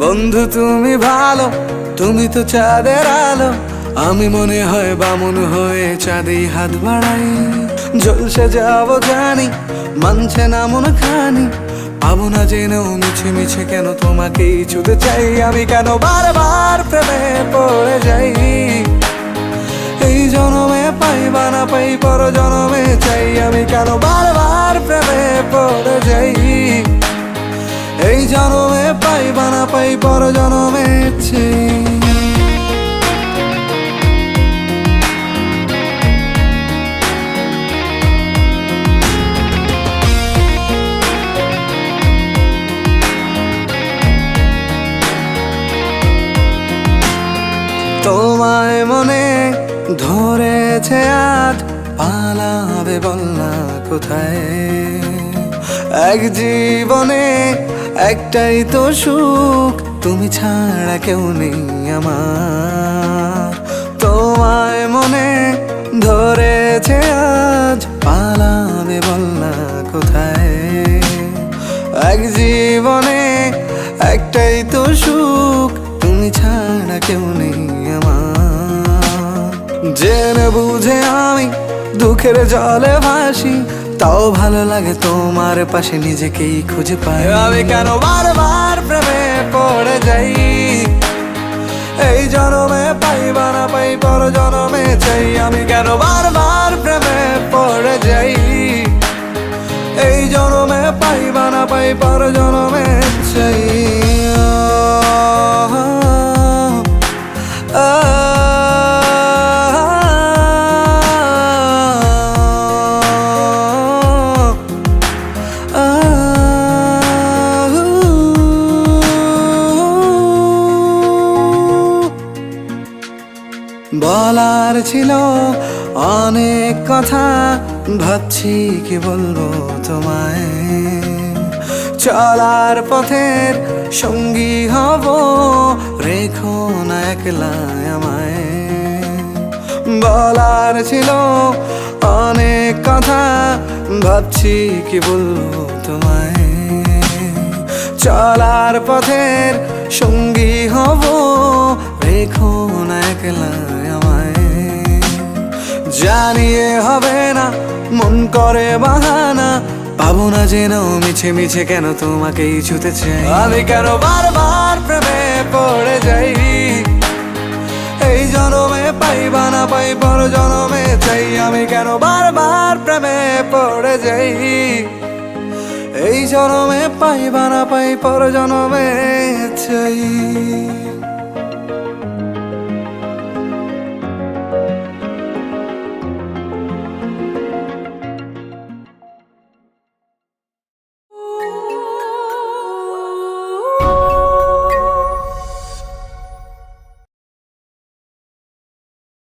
বন্ধু তুমি ভালো, তুমি তো চাঁদের আলো। আমি মনে হয় বামুন হয়ে চাঁদেই হাত বাড়াই। জলসে যাবো জানি, মানছে না মন খানি। পাবো না জেনেও মিছে মিছে কেন তোমাকেই ছুতে চাই। আমি কেন বারবার প্রেমে পড়ে যাই। এই জনমে পাই বা না পাই, পর জনমে চাই। আমি কেন বারবার প্রেমে পড়ে যাই। এই জনমে পাই বা না পাই, পর জনমে চাই। তোমায় মনে ধরেছে আজ, পালাবে বল না কোথায়। এক জীবনে একটাই তো সুখ, তুমি ছাড়া কেউ নেই আমার। তোমায় মনে ধরেছে আজ, পালাবে বল না কোথায়। এক জীবনে একটাই তো সুখ, তুমি ছাড়া কেউ নেই আমার। জেনে বুঝে আমি দুঃখের জলে ভাসি, তাও ভালো লাগে তোমার পাশে নিজেকেই খুঁজে পাই। আমি কেন বারবার প্রেমে পড়ে যাই। এই জনমে পাই বা না পাই, পর জনমে চাই। আমি কেন বারবার প্রেমে পড়ে যাই। এই জনমে পাই বা না পাই, পর জনমে চাই। বলার ছিল অনেক কথা, ভাবছি কি বলবো তোমায়। চলার পথের সঙ্গী হব, রেখো না একলা আমায়। বলার ছিল অনেক কথা, ভাবছি কি বলবো তোমায়। চলার পথের সঙ্গী হব, রেখো না একলা আমায়। জানিয়ে হবে না, মন করে বাহানা। পাবো না জেনেও মিছে মিছে কেন তোমাকেই ছুতে চাই। আমি কেন বারবার প্রেমে পড়ে যাই। এই জনমে পাই বা না পাই, পর জনমে চাই। আমি কেন বারবার প্রেমে পড়ে যাই। এই জনমে পাই বা না পাই, পর জনমে চাই।